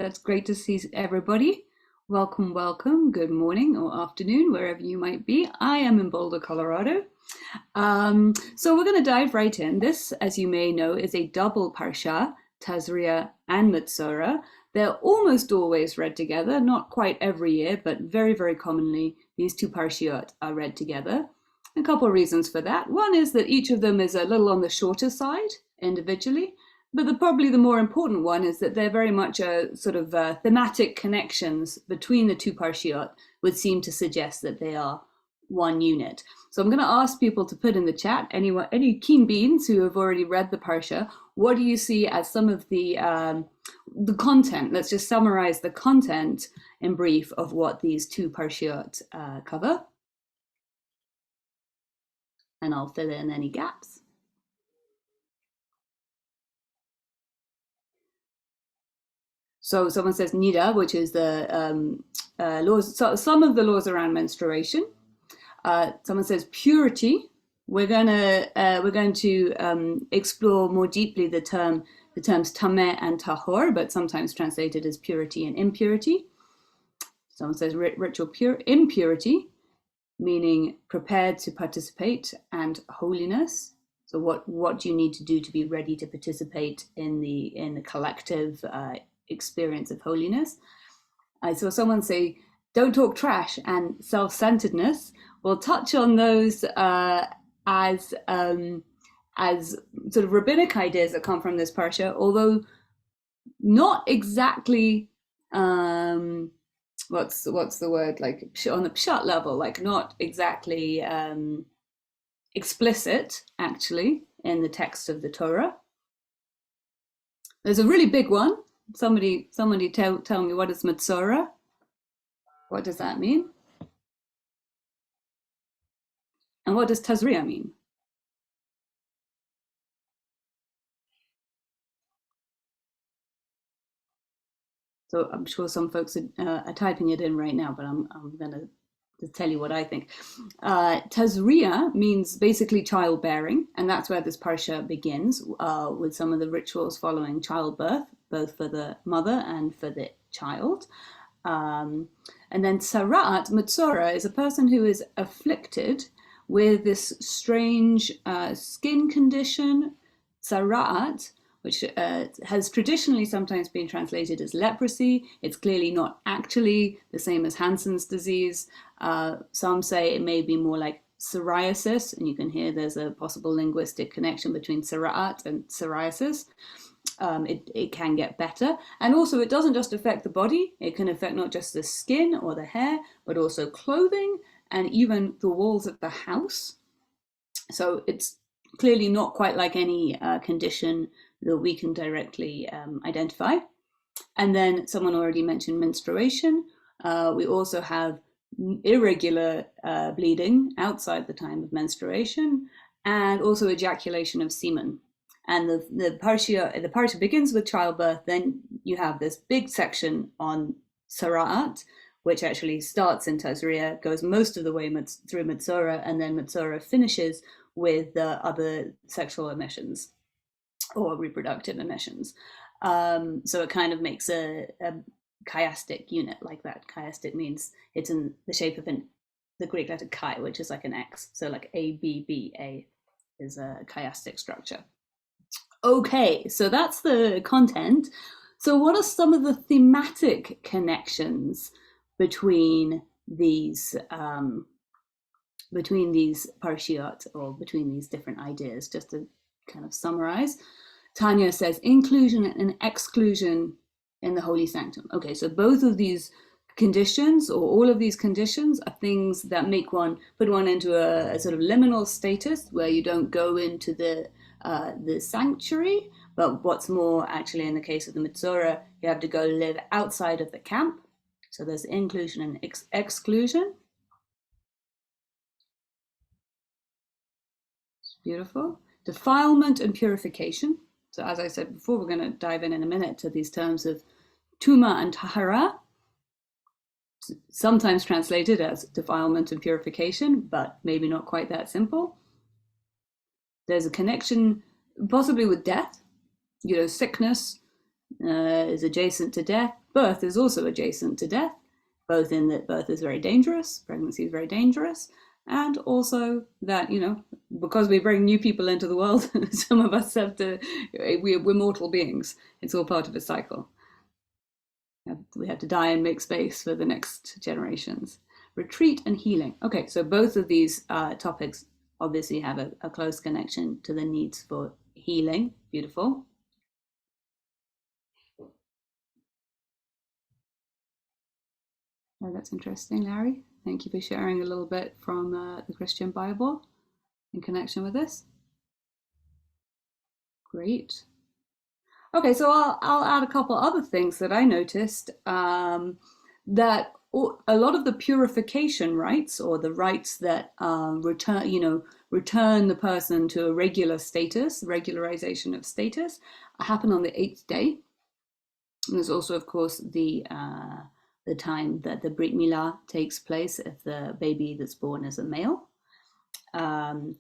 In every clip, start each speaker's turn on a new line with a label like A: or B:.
A: That's great to see everybody. Welcome, welcome. Good morning or afternoon, wherever you might be. I am in Boulder, Colorado. So we're going to dive right in. This, as you may know, is a double parsha, Tazria and Metzora. They're almost always read together, not quite every year, but very, very commonly, these two parashot are read together. A couple of reasons for that. One is that each of them is a little on the shorter side individually, but probably the more important one is that they're very much a sort of thematic connections between the two parashot would seem to suggest that they are one unit. So I'm going to ask people to put in the chat, any keen beans who have already read the parsha, what do you see as some of the content? Let's just summarize the content in brief of what these two parashot cover. And I'll fill in any gaps. So someone says nida, which is the laws. So some of the laws around menstruation. Someone says purity. We're going to explore more deeply the terms tameh and tahor, but sometimes translated as purity and impurity. Someone says ritual impurity, meaning prepared to participate, and holiness. So what do you need to do to be ready to participate in the collective experience of holiness? I saw someone say, don't talk trash and self-centeredness. We'll touch on those as sort of rabbinic ideas that come from this parsha, although not exactly what's the word, like on the pshat level, like not exactly explicit actually in the text of the Torah. There's a really big one. Somebody tell me, what is Metzora? What does that mean? And what does Tazria mean? So I'm sure some folks are typing it in right now, but I'm going to tell you what I think. Tazria means basically childbearing, and that's where this parsha begins, with some of the rituals following childbirth, both for the mother and for the child. And then Metzora is a person who is afflicted with this strange skin condition, tzara'at, which has traditionally sometimes been translated as leprosy. It's clearly not actually the same as Hansen's disease. Some say it may be more like psoriasis, and you can hear there's a possible linguistic connection between tzara'at and psoriasis. It can get better. And also it doesn't just affect the body, it can affect not just the skin or the hair, but also clothing and even the walls of the house. So it's clearly not quite like any condition that we can directly identify. And then someone already mentioned menstruation. We also have irregular bleeding outside the time of menstruation, and also ejaculation of semen. And the parsha begins with childbirth. Then you have this big section on tzara'at, which actually starts in Tazria, goes most of the way through Metzora, and then Metzora finishes with other sexual emissions or reproductive emissions. So it kind of makes a chiastic unit like that. Chiastic means it's in the shape of the Greek letter chi, which is like an X. So like ABBA is a chiastic structure. Okay, so that's the content. So what are some of the thematic connections between these parashiot, or between these different ideas? Just to kind of summarize, Tanya says inclusion and exclusion in the holy sanctum. Okay, so both of these conditions, or all of these conditions, are things that put one into a sort of liminal status where you don't go into the sanctuary, but what's more, actually in the case of the Metzora, you have to go live outside of the camp. So there's inclusion and exclusion. It's beautiful. Defilement and purification. So as I said before, we're going to dive in a minute to these terms of Tuma and Tahara, sometimes translated as defilement and purification, but maybe not quite that simple. There's a connection possibly with death. Sickness is adjacent to death. birth is also adjacent to death, both in that birth is very dangerous, pregnancy is very dangerous, and also that, because we bring new people into the world, some of us we're mortal beings. It's all part of a cycle. We have to die and make space for the next generations. Retreat and healing. Okay, so both of these topics obviously have a close connection to the needs for healing. Beautiful. Oh, that's interesting, Larry. Thank you for sharing a little bit from the Christian Bible in connection with this. Great. Okay, so I'll add a couple other things that I noticed, that a lot of the purification rites, or the rites that return the person to a regular status, regularization of status, happen on the 8th day. And there's also, of course, the time that the Brit Milah takes place if the baby that's born is a male. All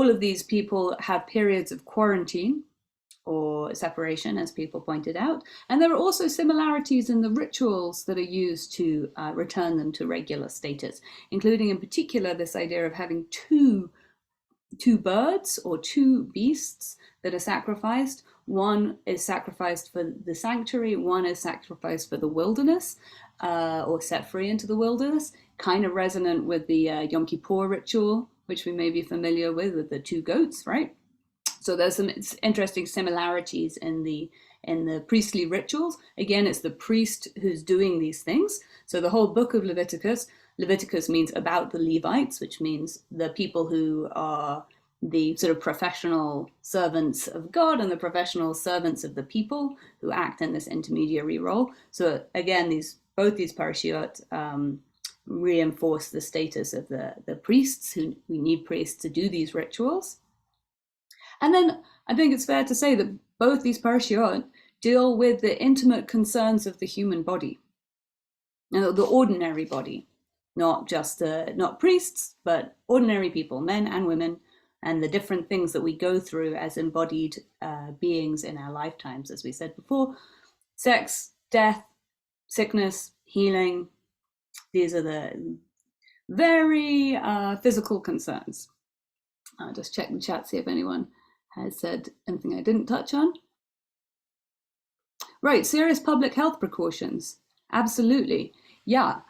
A: of these people have periods of quarantine or separation, as people pointed out, and there are also similarities in the rituals that are used to return them to regular status, including in particular this idea of having two birds or two beasts that are sacrificed. One is sacrificed for the sanctuary, one is sacrificed for the wilderness, or set free into the wilderness, kind of resonant with the Yom Kippur ritual, which we may be familiar with the two goats, right? So there's some interesting similarities in the priestly rituals. Again, it's the priest who's doing these things. So the whole book of Leviticus means about the Levites, which means the people who are the sort of professional servants of God and the professional servants of the people who act in this intermediary role. So again, both these parashot reinforce the status of the priests, who we need priests to do these rituals. And then I think it's fair to say that both these parashot deal with the intimate concerns of the human body, the ordinary body, not priests, but ordinary people, men and women, and the different things that we go through as embodied beings in our lifetimes, as we said before. Sex, death, sickness, healing. These are the very physical concerns. I'll just check the chat, see if anyone has said anything I didn't touch on. Right, serious public health precautions. Absolutely. Yeah.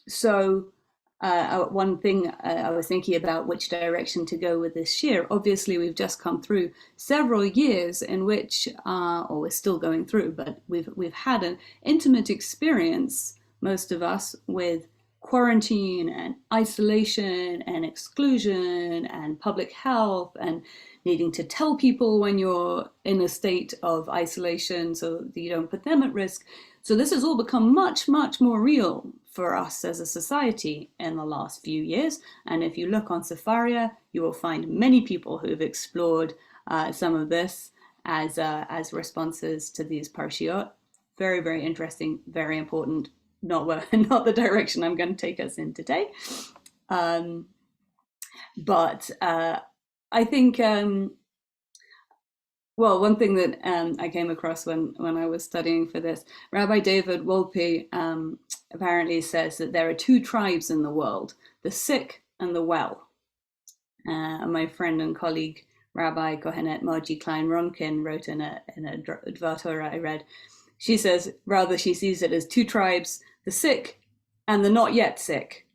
A: So one thing I was thinking about which direction to go with this year. Obviously, we've just come through several years in which, or we're still going through, but we've had an intimate experience, most of us, with quarantine and isolation and exclusion and public health and needing to tell people when you're in a state of isolation so that you don't put them at risk. So this has all become much, much more real for us as a society in the last few years. And if you look on Sefaria, you will find many people who've explored some of this as responses to these parashot. Very, very interesting, very important. Not the direction I'm going to take us in today. But I think, one thing that I came across when I was studying for this, Rabbi David Wolpe apparently says that there are two tribes in the world, the sick and the well. My friend and colleague, Rabbi Kohenet Margie Klein-Ronkin, wrote in a Dvar Torah I read, she says, rather she sees it as two tribes, the sick and the not yet sick.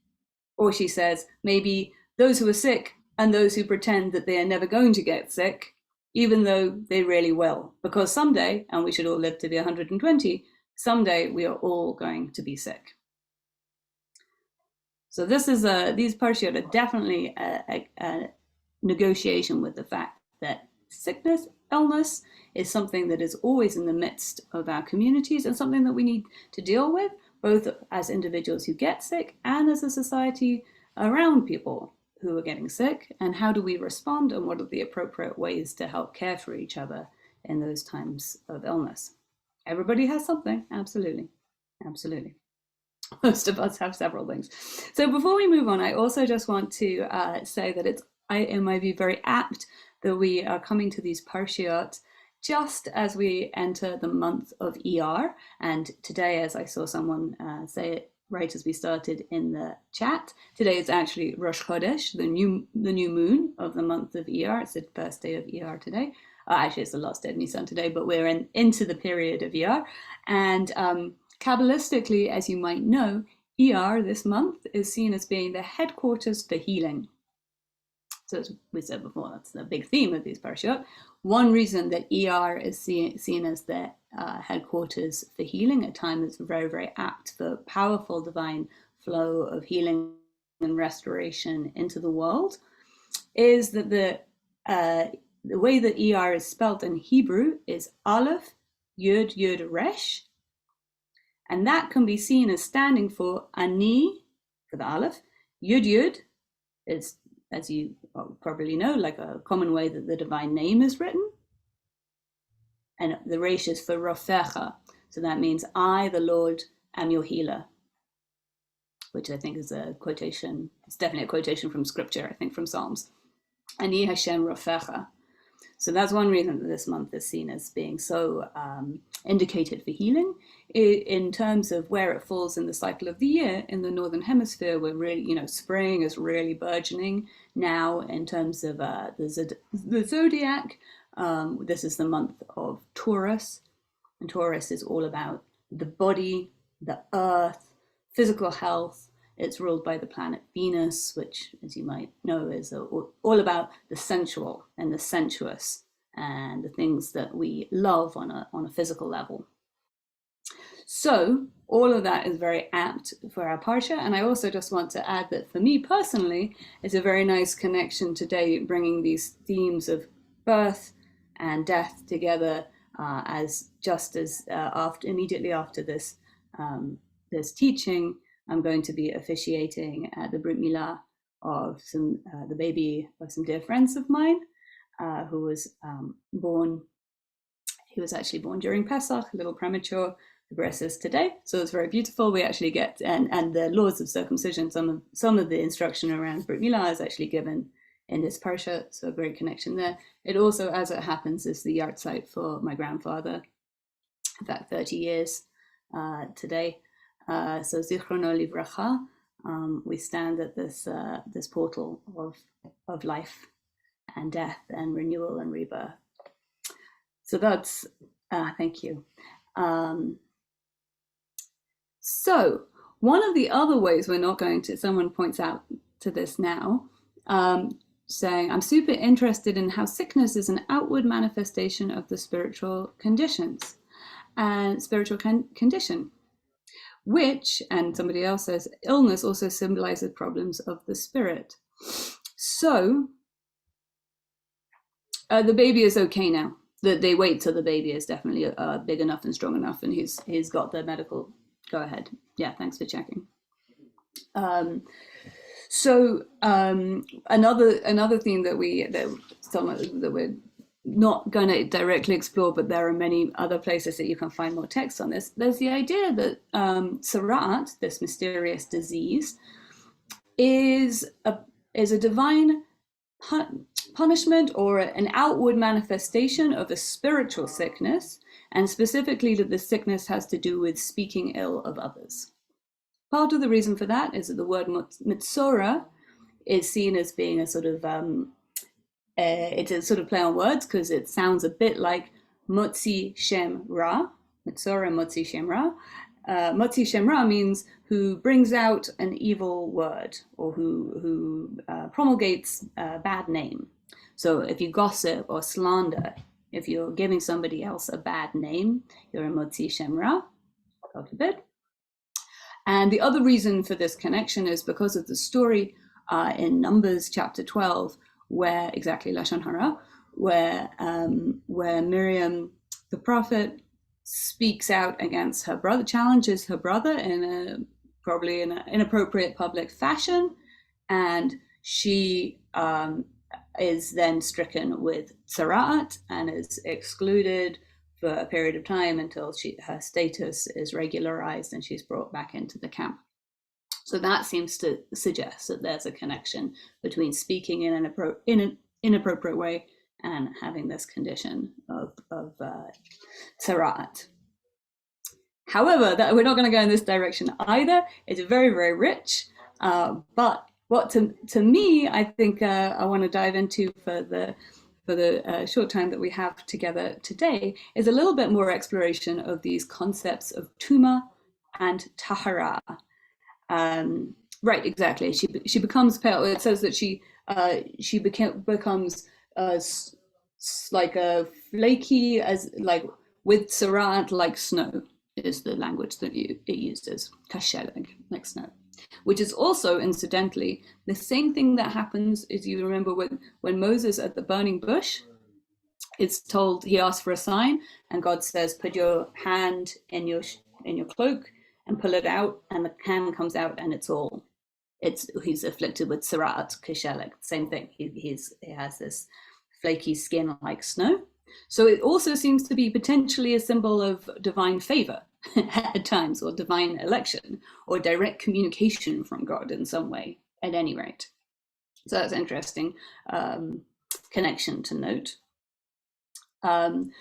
A: Or she says, maybe those who are sick and those who pretend that they are never going to get sick, even though they really will. Because someday, and we should all live to be 120, someday we are all going to be sick. So this is these parashot are definitely a negotiation with the fact that sickness, illness, is something that is always in the midst of our communities and something that we need to deal with, both as individuals who get sick and as a society around people who are getting sick. And how do we respond, and what are the appropriate ways to help care for each other in those times of illness? Everybody has something, absolutely, absolutely. Most of us have several things. So before we move on, I also just want to say that it might be very apt that we are coming to these parashot just as we enter the month of ER. And today, as I saw someone say it right as we started in the chat, today is actually Rosh Chodesh, the new moon of the month of ER. It's the first day of ER today. Actually, it's the last day of Nisan today, but we're into the period of ER. And Kabbalistically, as you might know, ER this month is seen as being the headquarters for healing. So as we said before, that's the big theme of these parashot. One reason that ER is seen as the headquarters for healing, a time that's very, very apt for powerful divine flow of healing and restoration into the world, is that the way that ER is spelt in Hebrew is Aleph, Yud, Yud, Resh. And that can be seen as standing for Ani, for the Aleph. Yud, Yud is, as you probably know, like a common way that the divine name is written. And the Resh is for Rofecha. So that means, I, the Lord, am your healer. Which I think is a quotation, it's definitely a quotation from scripture, I think from Psalms. Ani Hashem Rofecha. So that's one reason that this month is seen as being so indicated for healing. In terms of where it falls in the cycle of the year, in the Northern Hemisphere, we're really, spring is really burgeoning now in terms of the zodiac. This is the month of Taurus, and Taurus is all about the body, the earth, physical health. It's ruled by the planet Venus, which, as you might know, is all about the sensual and the sensuous and the things that we love on a physical level. So all of that is very apt for our parsha. And I also just want to add that for me personally, it's a very nice connection today, bringing these themes of birth and death together, immediately after this teaching, I'm going to be officiating at the Brit Milah of the baby of some dear friends of mine, who was born. He was actually born during Pesach, a little premature. The bris is today, so it's very beautiful. We actually get and the laws of circumcision. Some of the instruction around Brit Milah is actually given in this parashat, so a great connection there. It also, as it happens, is the yahrzeit for my grandfather. In fact, 30 years today. So Zichrono Livracha, we stand at this portal of life and death and renewal and rebirth. So that's thank you. So one of the other ways we're not going to, someone points out to this now, saying, I'm super interested in how sickness is an outward manifestation of the spiritual conditions and spiritual condition. Which, and somebody else says, illness also symbolizes problems of the spirit. So the baby is okay now. They wait till the baby is definitely big enough and strong enough, and he's got the medical go ahead. Yeah, thanks for checking. So another theme that we're not going to directly explore, but there are many other places that you can find more text on this. There's the idea that Tzaraat, this mysterious disease, is a divine punishment or an outward manifestation of a spiritual sickness, and specifically that the sickness has to do with speaking ill of others. Part of the reason for that is that the word Metzora is seen as being a sort of it's a sort of play on words because it sounds a bit like Motzi Shem Ra, Metzora Motzi Shem Ra. Motzi Shem Ra means who brings out an evil word or who promulgates a bad name. So if you gossip or slander, if you're giving somebody else a bad name, you're a Motzi Shem Ra, God forbid. And the other reason for this connection is because of the story in Numbers chapter 12, where exactly Lashon Hara, where Miriam, the prophet, speaks out against her brother, challenges her brother in probably in an inappropriate public fashion, and she is then stricken with tzaraat and is excluded for a period of time until her status is regularized and she's brought back into the camp. So that seems to suggest that there's a connection between speaking in an inappropriate way and having this condition of tzaraat. However, that we're not going to go in this direction either. It's very, very rich. But what to me, I think I want to dive into for the short time that we have together today is a little bit more exploration of these concepts of Tuma and Tahara. Right, exactly. She becomes pale. It says that she becomes like a flaky as like with tzaraat like snow is the language that it uses, kasheleg, like snow, which is also incidentally the same thing that happens. If you remember when Moses at the burning bush, it's told he asks for a sign, and God says, "Put your hand in your cloak and pull it out," and the hand comes out, and he's afflicted with tzaraat, kasheleg, same thing. He has this flaky skin like snow. So it also seems to be potentially a symbol of divine favor at times, or divine election, or direct communication from God in some way, at any rate. So that's an interesting connection to note. We've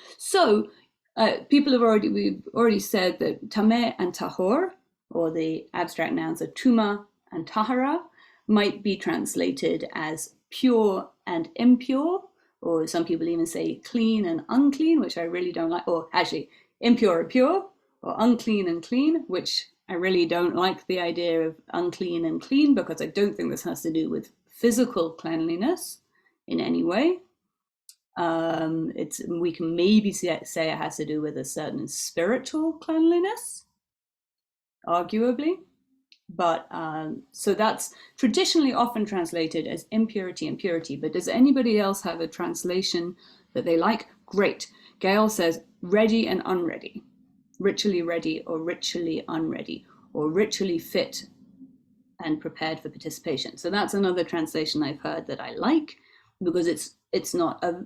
A: already said that tameh and tahor, or the abstract nouns of Tuma and Tahara, might be translated as pure and impure, or some people even say clean and unclean, which I really don't like, or actually impure and pure, or unclean and clean, which I really don't like the idea of unclean and clean, because I don't think this has to do with physical cleanliness in any way. We can maybe say it has to do with a certain spiritual cleanliness, arguably. But so that's traditionally often translated as impurity and purity. But does anybody else have a translation that they like? Great. Gail says ready and unready, ritually ready or ritually unready, or ritually fit and prepared for participation. So that's another translation I've heard that I like, because it's not a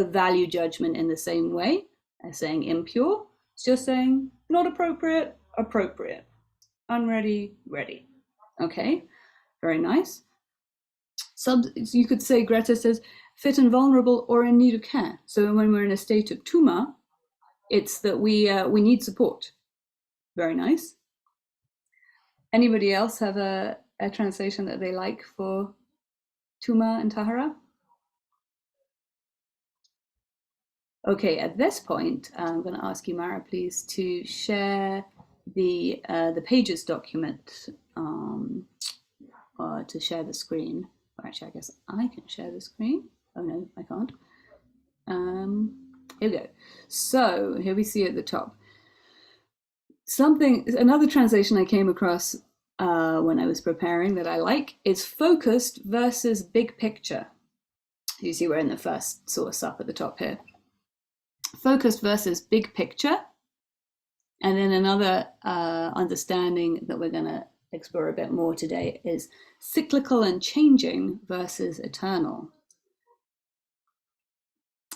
A: value judgment in the same way as saying impure. It's just saying not appropriate, appropriate. Unready, ready. Okay, very nice. You could say, Greta says, fit and vulnerable or in need of care. So when we're in a state of Tuma, it's that we need support. Very nice. Anybody else have a translation that they like for Tuma and Tahara? Okay, at this point, I'm going to ask you, Mara, please, to share the pages document, to share the screen. Or actually, I guess I can share the screen. Oh no, I can't. Here we go. So here we see at the top another translation I came across when I was preparing that I like is focused versus big picture. You see we're in the first source up at the top here. Focused versus big picture. And then another understanding that we're going to explore a bit more today is cyclical and changing versus eternal.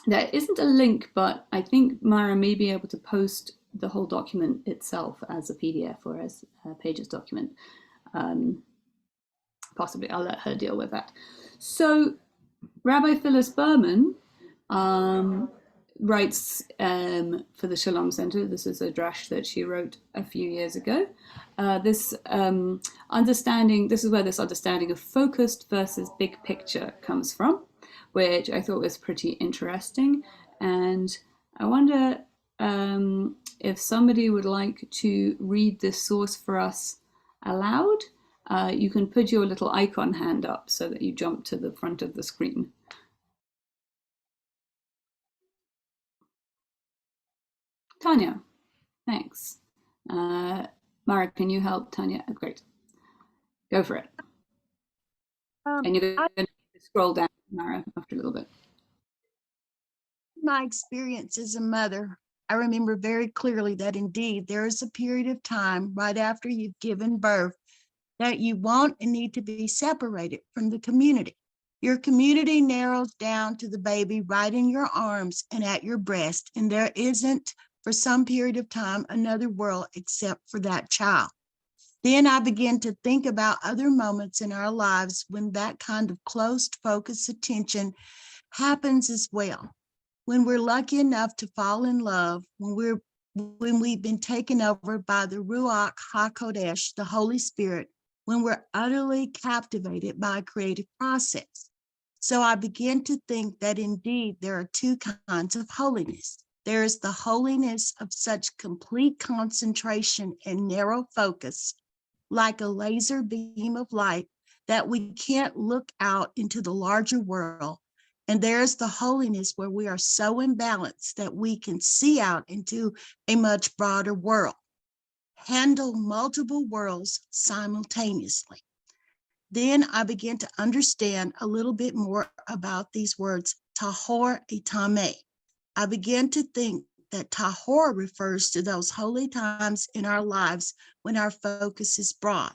A: There isn't a link, but I think Mara may be able to post the whole document itself as a PDF or as a pages document. Possibly, I'll let her deal with that. So Rabbi Phyllis Berman writes for the Shalom Center. This is a drash that she wrote a few years ago. This is where this understanding of focused versus big picture comes from, which I thought was pretty interesting. And I wonder if somebody would like to read this source for us aloud. You can put your little icon hand up so that you jump to the front of the screen. Tanya, thanks. Mara, can you help Tanya? Great. Go for it. And you're going to scroll down, Mara, after a little bit.
B: My experience as a mother, I remember very clearly that indeed there is a period of time right after you've given birth that you want and need to be separated from the community. Your community narrows down to the baby right in your arms and at your breast, and there isn't, for some period of time, another world except for that child. Then I begin to think about other moments in our lives when that kind of closed, focused attention happens as well. When we're lucky enough to fall in love, when we've been taken over by the Ruach HaKodesh, the Holy Spirit, when we're utterly captivated by a creative process. So I begin to think that indeed there are two kinds of holiness. There is the holiness of such complete concentration and narrow focus, like a laser beam of light, that we can't look out into the larger world. And there's the holiness where we are so imbalanced that we can see out into a much broader world, handle multiple worlds simultaneously. Then I began to understand a little bit more about these words, Tahor et Tameh. I began to think that Tahor refers to those holy times in our lives when our focus is broad,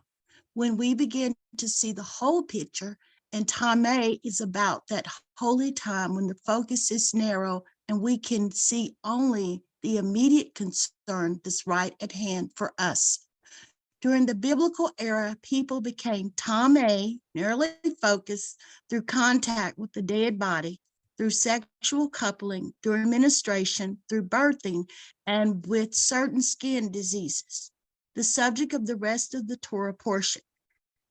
B: when we begin to see the whole picture, and Tameh is about that holy time when the focus is narrow and we can see only the immediate concern that's right at hand for us. During the biblical era, people became tameh, narrowly focused, through contact with the dead body, through sexual coupling, through administration, through birthing, and with certain skin diseases. The subject of the rest of the Torah portion.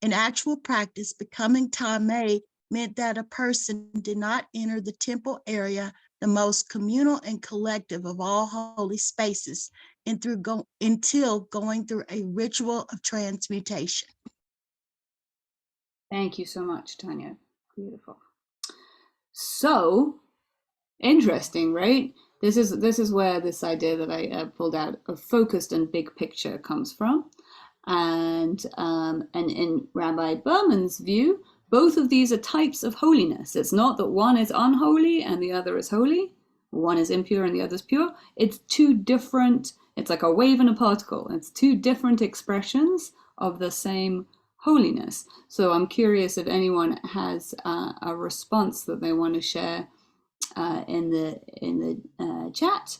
B: In actual practice, becoming tameh meant that a person did not enter the temple area, the most communal and collective of all holy spaces, until going through a ritual of transmutation.
A: Thank you so much, Tanya. Beautiful. So interesting, right? This is where this idea that I pulled out of focused and big picture comes from. And in Rabbi Berman's view, both of these are types of holiness. It's not that one is unholy and the other is holy. One is impure and the other is pure. It's two different, it's like a wave and a particle. It's two different expressions of the same holiness. So I'm curious if anyone has a response that they want to share in the chat.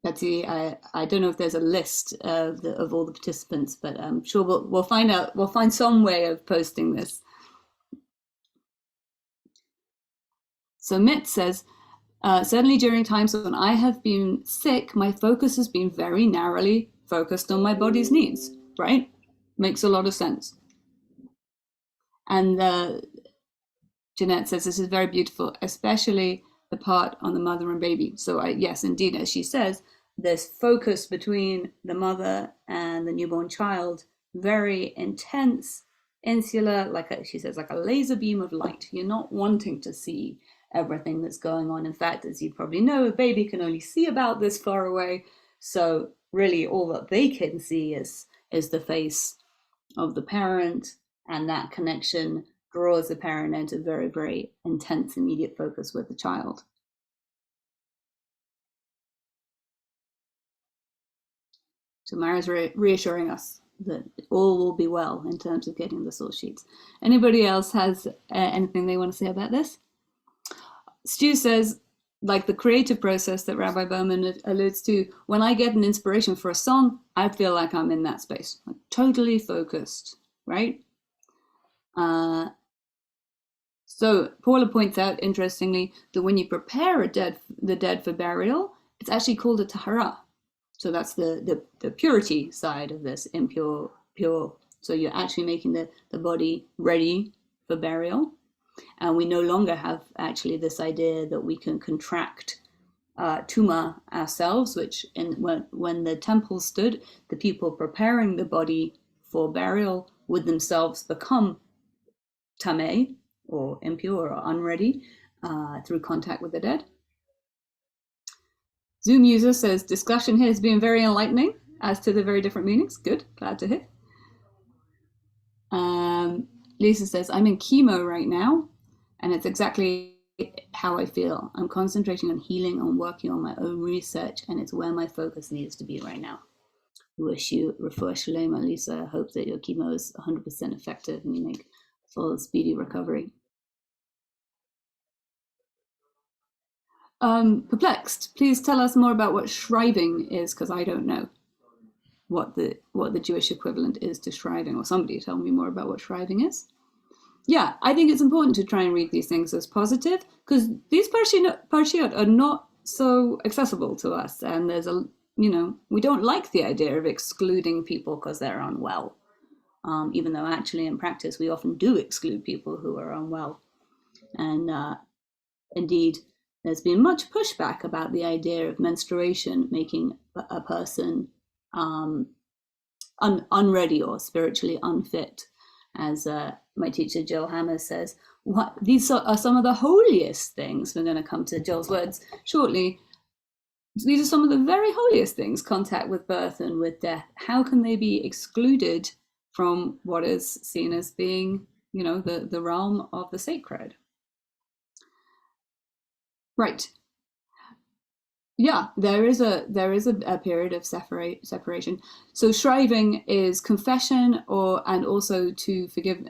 A: Betsy, I don't know if there's a list of all the participants, but I'm sure we'll find out. We'll find some way of posting this. So Mitt says, certainly during times when I have been sick, my focus has been very narrowly focused on my body's needs, right? Makes a lot of sense. And Jeanette says, this is very beautiful, especially the part on the mother and baby. So yes, indeed, as she says, this focus between the mother and the newborn child, very intense, insular, she says, like a laser beam of light. You're not wanting to see everything that's going on. In fact, as you probably know, a baby can only see about this far away. So really all that they can see is the face of the parent, and that connection draws the parent into very, very intense, immediate focus with the child. So Mara's reassuring us that all will be well in terms of getting the source sheets. Anybody else has anything they want to say about this? Stu says, like the creative process that Rabbi Berman alludes to, when I get an inspiration for a song, I feel like I'm in that space, like totally focused, right? So Paula points out, interestingly, that when you prepare the dead for burial, it's actually called a Tahara. So that's the purity side of this, impure, pure. So you're actually making the body ready for burial. And we no longer have actually this idea that we can contract Tuma ourselves, which when the temple stood, the people preparing the body for burial would themselves become tameh, or impure or unready, through contact with the dead. Zoom user says, discussion here has been very enlightening as to the very different meanings. Good, glad to hear. Lisa says, I'm in chemo right now, and it's exactly how I feel. I'm concentrating on healing, on working on my own research, and it's where my focus needs to be right now. I wish you refuah shalema, Lisa. I hope that your chemo is 100% effective and you make full, speedy recovery. Perplexed, please tell us more about what shriving is, because I don't know what the Jewish equivalent is to shriving, or somebody tell me more about what shriving is. yeah, I think it's important to try and read these things as positive, because these parashot are not so accessible to us, and there's a, we don't like the idea of excluding people because they're unwell, even though actually in practice we often do exclude people who are unwell. And indeed, there's been much pushback about the idea of menstruation making a person unready or spiritually unfit. As my teacher Jill Hammer says, these are some of the holiest things. We're going to come to Jill's words shortly. These are some of the very holiest things, contact with birth and with death. How can they be excluded from what is seen as being, the realm of the sacred? Right. Yeah, there is a period of separation. So shriving is confession, and also to forgive,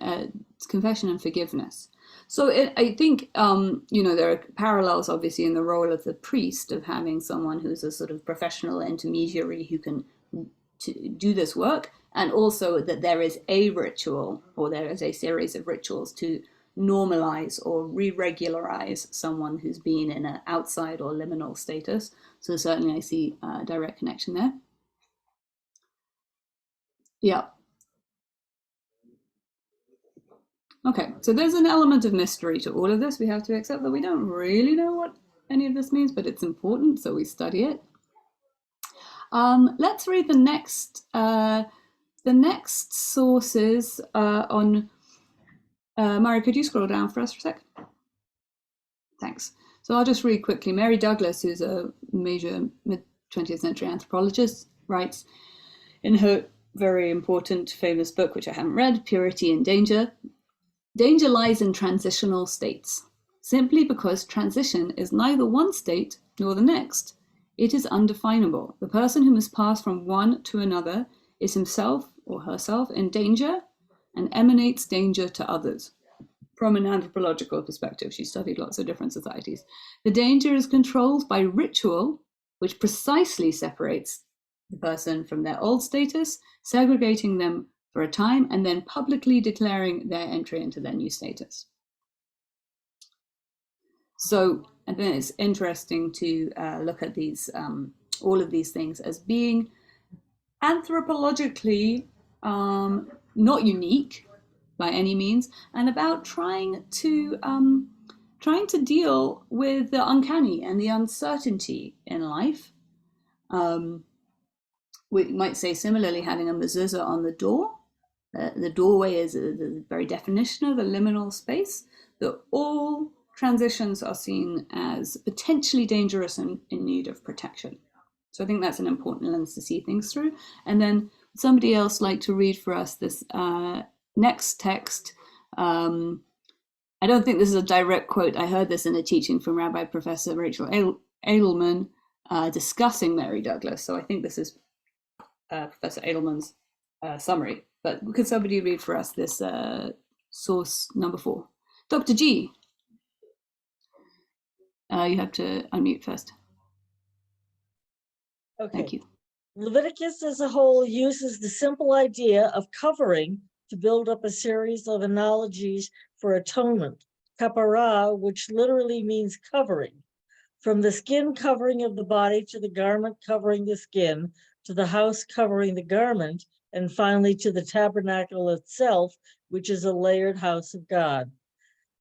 A: confession and forgiveness. So I think there are parallels obviously in the role of the priest, of having someone who's a sort of professional intermediary who can do this work, and also that there is a ritual, or there is a series of rituals to normalize or re-regularize someone who's been in an outside or liminal status. So certainly I see a direct connection there. Yeah. Okay, so there's an element of mystery to all of this. We have to accept that we don't really know what any of this means, but it's important, so we study it. Let's read the next sources on. Mari, could you scroll down for us for a sec? Thanks. So I'll just read quickly. Mary Douglas, who's a major mid-20th century anthropologist, writes in her very important, famous book, which I haven't read, Purity and Danger. Danger lies in transitional states. Simply because transition is neither one state nor the next, it is undefinable. The person who must pass from one to another is himself or herself in danger and emanates danger to others. From an anthropological perspective, she studied lots of different societies. The danger is controlled by ritual, which precisely separates the person from their old status, segregating them for a time, and then publicly declaring their entry into their new status. So I think it's interesting to look at these, all of these things as being anthropologically not unique by any means, and about trying to deal with the uncanny and the uncertainty in life. We might say similarly, having a mezuzah on the door. The doorway is the very definition of the liminal space, that all transitions are seen as potentially dangerous and in need of protection. So I think that's an important lens to see things through. And then somebody else like to read for us this next text. I don't think this is a direct quote. I heard this in a teaching from Rabbi Professor Rachel Edelman discussing Mary Douglas. So I think this is Professor Edelman's summary. But could somebody read for us this source number 4? Dr. G, you have to unmute first.
C: Okay.
A: Thank you.
C: Leviticus as a whole uses the simple idea of covering to build up a series of analogies for atonement. Kapara, which literally means covering. From the skin covering of the body to the garment covering the skin, to the house covering the garment, and finally to the tabernacle itself, which is a layered house of God.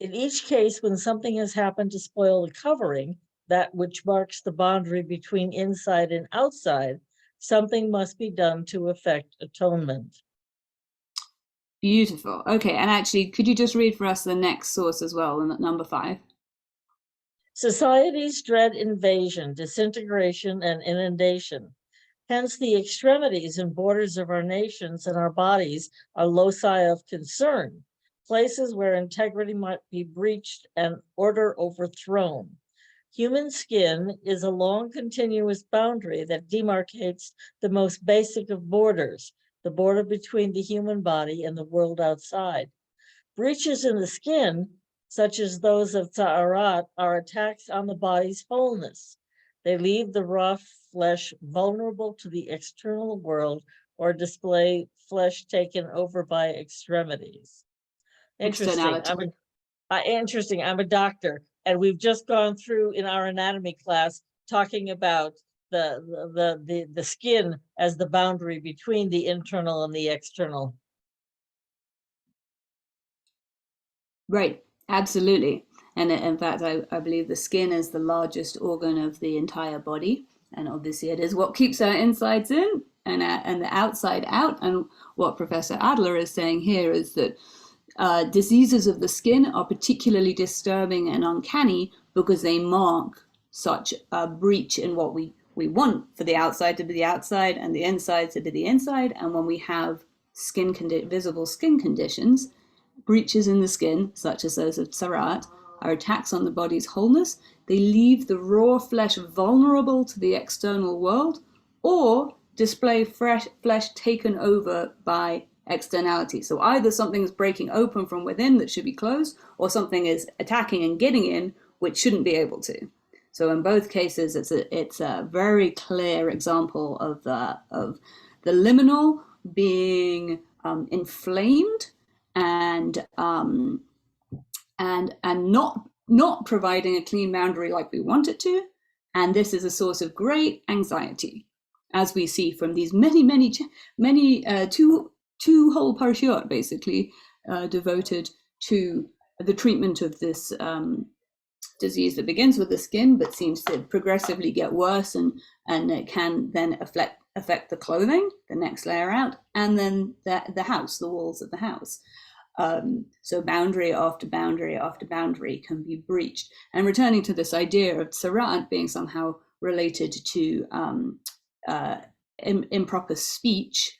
C: In each case, when something has happened to spoil the covering, that which marks the boundary between inside and outside, something must be done to effect atonement.
A: Beautiful. Okay, and actually, could you just read for us the next source as well, number 5?
C: Societies dread invasion, disintegration, and inundation. Hence, the extremities and borders of our nations and our bodies are loci of concern, places where integrity might be breached and order overthrown. Human skin is a long continuous boundary that demarcates the most basic of borders, the border between the human body and the world outside. Breaches in the skin, such as those of Tahara, are attacks on the body's wholeness. They leave the raw flesh vulnerable to the external world or display flesh taken over by extremities. Interesting.
A: externality.
C: Interesting. I'm a doctor, and we've just gone through in our anatomy class talking about the skin as the boundary between the internal and the external.
A: Right, absolutely. And in fact, I believe the skin is the largest organ of the entire body. And obviously it is what keeps our insides in and the outside out. And what Professor Adler is saying here is that diseases of the skin are particularly disturbing and uncanny because they mark such a breach in what we want for the outside to be the outside and the inside to be the inside. And when we have visible skin conditions, breaches in the skin, such as those of Tzaraat, are attacks on the body's wholeness. They leave the raw flesh vulnerable to the external world or display fresh flesh taken over by externality. So either something is breaking open from within that should be closed, or something is attacking and getting in which shouldn't be able to. So in both cases, it's a very clear example of the liminal being inflamed and not providing a clean boundary like we want it to, and this is a source of great anxiety, as we see from these many two whole parashot basically devoted to the treatment of this disease that begins with the skin but seems to progressively get worse, and it can then affect the clothing, the next layer out, and then the house, the walls of the house. So boundary after boundary after boundary can be breached. And returning to this idea of Tzaraat being somehow related to improper speech,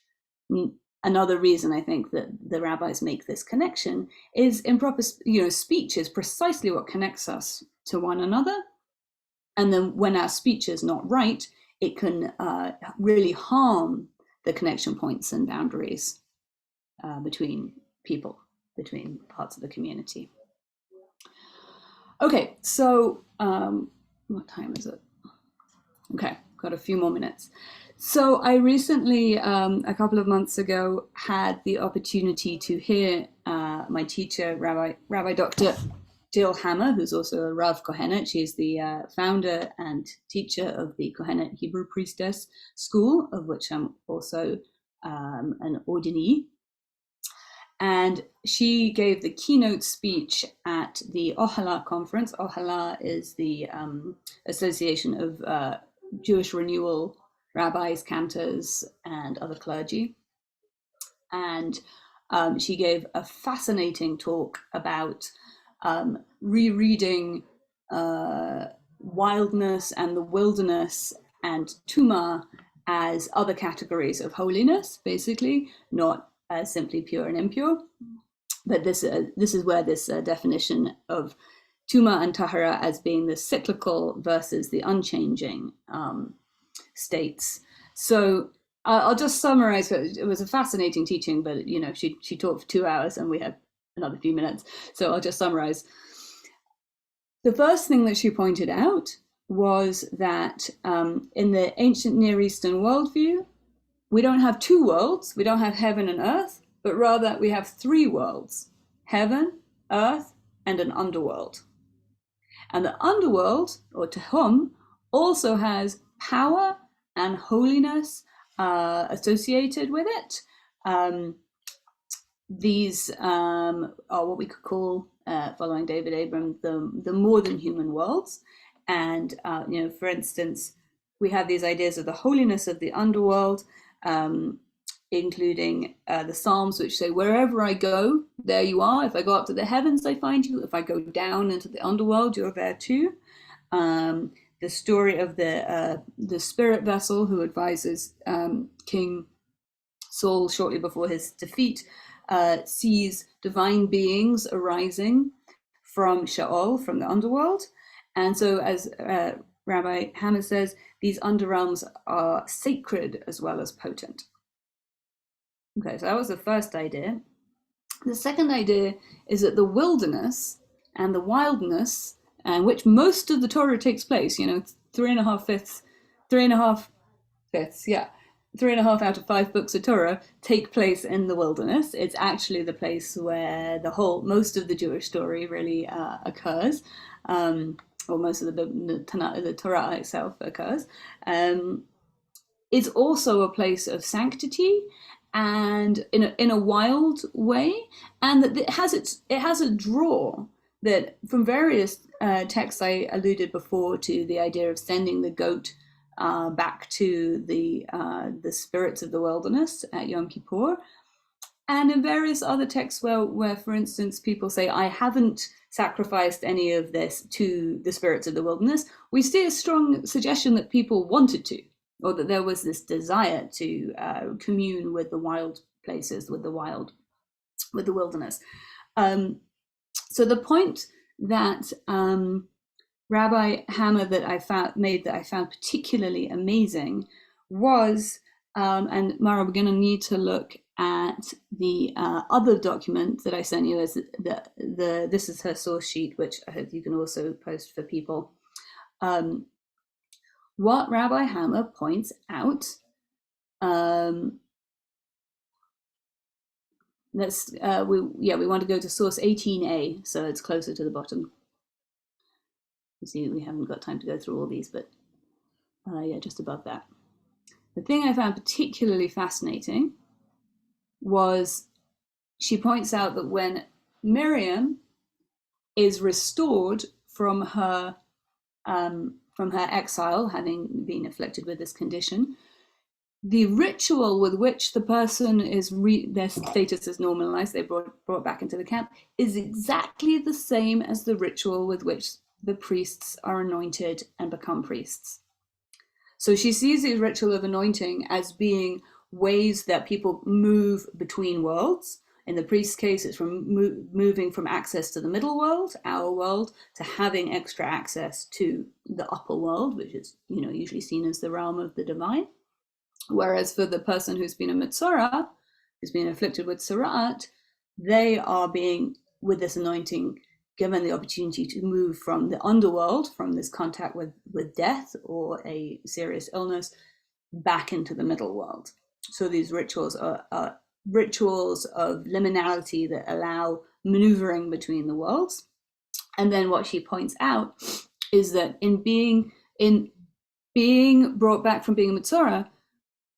A: another reason I think that the rabbis make this connection is improper, speech is precisely what connects us to one another. And then when our speech is not right, it can really harm the connection points and boundaries between people, between parts of the community. Okay, so what time is it? Okay, got a few more minutes. So I recently, a couple of months ago, had the opportunity to hear my teacher, Rabbi Dr. Jill Hammer, who's also a Rav Kohenet. She's the founder and teacher of the Kohenet Hebrew Priestess School, of which I'm also an ordinee. And she gave the keynote speech at the Ohala conference. Ohala is the Association of Jewish Renewal Rabbis, Cantors, and other clergy. And she gave a fascinating talk about rereading wildness and the wilderness and Tuma as other categories of holiness, basically, not as simply pure and impure. But this is where this definition of Tuma and Tahara as being the cyclical versus the unchanging states. So I'll just summarize. It was a fascinating teaching, but she taught for 2 hours and we had another few minutes. So I'll just summarize. The first thing that she pointed out was that in the ancient Near Eastern worldview, we don't have two worlds. We don't have heaven and earth, but rather we have three worlds: heaven, earth, and an underworld. And the underworld, or Tehom, also has power and holiness associated with it. These are what we could call, following David Abram, the more than human worlds. And for instance, we have these ideas of the holiness of the underworld, including the Psalms, which say, wherever I go, there you are. If I go up to the heavens, I find you. If I go down into the underworld, you're there too. The story of the spirit vessel who advises King Saul shortly before his defeat sees divine beings arising from Sheol, from the underworld. And so, as Rabbi Hammer says, these underrealms are sacred as well as potent. Okay, so that was the first idea. The second idea is that the wilderness and the wildness, and which most of the Torah takes place, 3.5 fifths, yeah. 3.5 out of 5 books of Torah take place in the wilderness. It's actually the place where most of the Jewish story really occurs, or most of the Torah itself occurs. It's also a place of sanctity, and in a wild way, and that it has a draw that from various texts I alluded before to the idea of sending the goat back to the spirits of the wilderness at Yom Kippur, and in various other texts where, for instance, people say, I haven't sacrificed any of this to the spirits of the wilderness, we see a strong suggestion that people wanted to, or that there was this desire to commune with the wild places, with the wilderness. So the point that Rabbi Hammer that I found particularly amazing was, and Mara, we're going to need to look at the other document that I sent you as this is her source sheet, which I hope you can also post for people. What Rabbi Hammer points out, we want to go to source 18a, so it's closer to the bottom. You see, we haven't got time to go through all these, but just above that. The thing I found particularly fascinating was she points out that when Miriam is restored from her exile, having been afflicted with this condition, the ritual with which the person is their status is normalized, they're brought back into the camp, is exactly the same as the ritual with which the priests are anointed and become priests. So she sees the ritual of anointing as being ways that people move between worlds. In the priest's case, it's from moving from access to the middle world, our world, to having extra access to the upper world, which is usually seen as the realm of the divine. Whereas for the person who's been a Metzora, who's been afflicted with Tzara'at, they are being, with this anointing, given the opportunity to move from the underworld, from this contact with death or a serious illness, back into the middle world. So these rituals are rituals of liminality that allow maneuvering between the worlds. And then what she points out is that in being brought back from being a Metzora,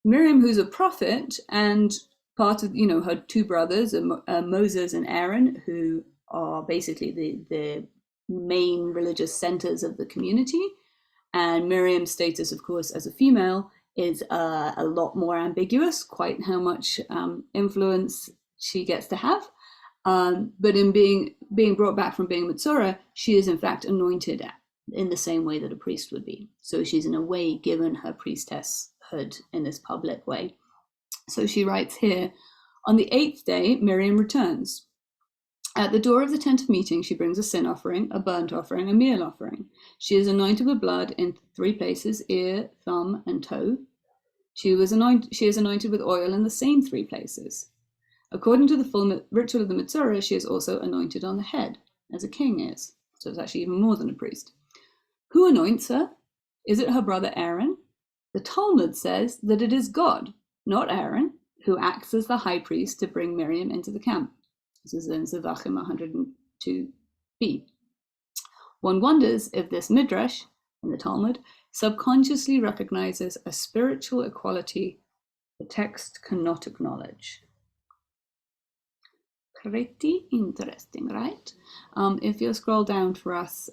A: Miriam, who's a prophet, and part of her two brothers, Moses and Aaron, who are basically the main religious centers of the community, and Miriam's status, of course, as a female is a lot more ambiguous, quite how much influence she gets to have. But in being brought back from being Metzora, she is in fact anointed in the same way that a priest would be. So she's in a way given her priestesshood in this public way. So she writes here, on the 8th day, Miriam returns. At the door of the tent of meeting, she brings a sin offering, a burnt offering, a meal offering. She is anointed with blood in 3 places, ear, thumb, and toe. She is anointed with oil in the same 3 places. According to the full ritual of the Metzora, she is also anointed on the head, as a king is. So it's actually even more than a priest. Who anoints her? Is it her brother Aaron? The Talmud says that it is God, not Aaron, who acts as the high priest to bring Miriam into the camp. This is in Zevachim 102b. One wonders if this midrash, in the Talmud, subconsciously recognizes a spiritual equality the text cannot acknowledge. Pretty interesting, right? If you'll scroll down for us,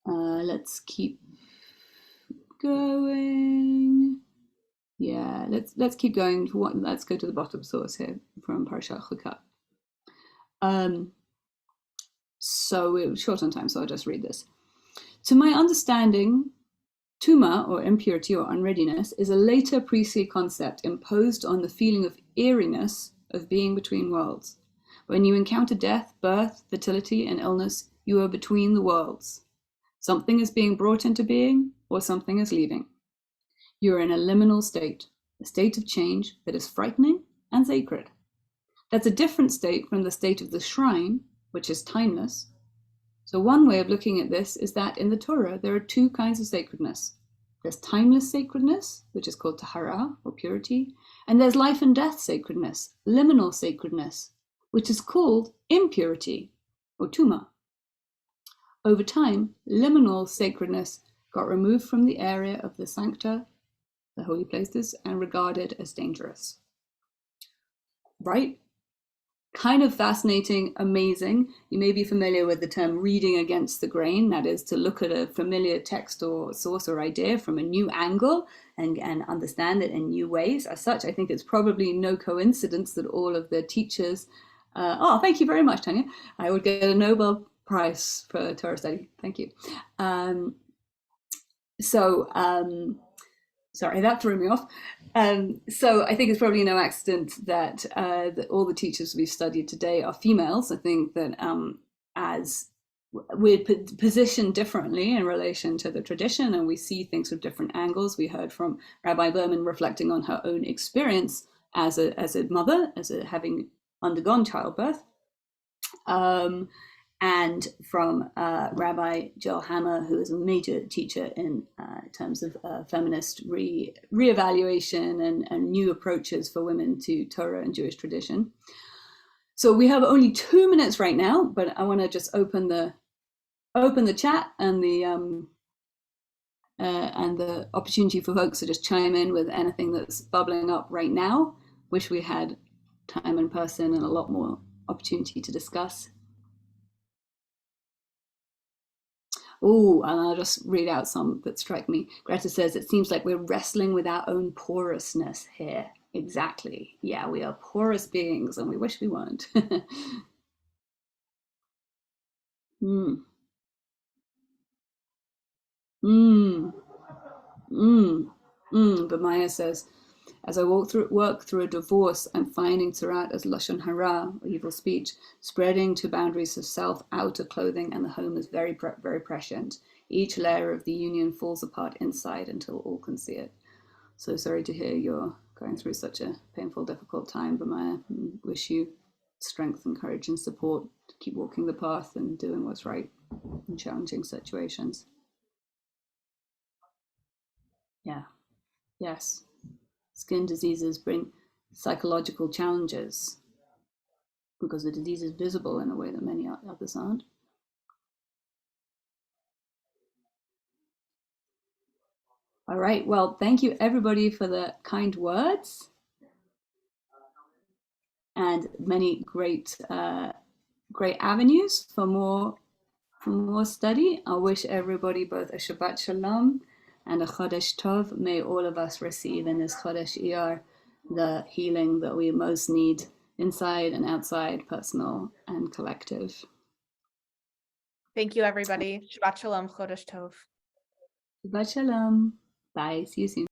A: let's keep going. Yeah, let's keep going. Let's go to the bottom source here from Parashat Chukah. So we're short on time, so I'll just read this. To my understanding, Tuma, or impurity or unreadiness, is a later priestly concept imposed on the feeling of eeriness of being between worlds. When you encounter death, birth, fertility, and illness, you are between the worlds. Something is being brought into being, or something is leaving. You are in a liminal state, a state of change that is frightening and sacred. That's a different state from the state of the shrine, which is timeless. So one way of looking at this is that in the Torah, there are 2 kinds of sacredness. There's timeless sacredness, which is called Tahara, or purity. And there's life and death sacredness, liminal sacredness, which is called impurity, or Tuma. Over time, liminal sacredness got removed from the area of the sancta, the holy places, and regarded as dangerous. Right? Kind of fascinating, amazing. You may be familiar with the term reading against the grain. That is to look at a familiar text or source or idea from a new angle and understand it in new ways. As such, I think it's probably no coincidence that all of the teachers, thank you very much, Tanya. I would get a Nobel Prize for Torah study. Thank you. Sorry, that threw me off. So I think it's probably no accident that, that all the teachers we've studied today are females. I think that as we're positioned differently in relation to the tradition, and we see things from different angles. We heard from Rabbi Berman reflecting on her own experience as a mother, having undergone childbirth. And from Rabbi Joel Hammer, who is a major teacher in terms of feminist reevaluation and new approaches for women to Torah and Jewish tradition. So we have only 2 minutes right now, but I want to just open the chat and the opportunity for folks to just chime in with anything that's bubbling up right now. Wish we had time in person and a lot more opportunity to discuss. Oh, and I'll just read out some that strike me. Greta says, it seems like we're wrestling with our own porousness here. Exactly. Yeah, we are porous beings and we wish we weren't. But Maya says, as I work through a divorce, I'm finding Tzaraat as Lashon Hara, or evil speech, spreading to boundaries of self, outer clothing, and the home is very, very prescient. Each layer of the union falls apart inside until all can see it. So sorry to hear you're going through such a painful, difficult time, but Maya, wish you strength and courage and support to keep walking the path and doing what's right in challenging situations. Yeah. Yes. Skin diseases bring psychological challenges because the disease is visible in a way that many others aren't. All right. Well, thank you everybody for the kind words and many great avenues for more study. I wish everybody both a Shabbat Shalom and a Chodesh Tov. May all of us receive in this Chodesh Iyar the healing that we most need, inside and outside, personal and collective.
D: Thank you, everybody. Shabbat Shalom, Chodesh Tov.
A: Shabbat Shalom. Bye. See you soon.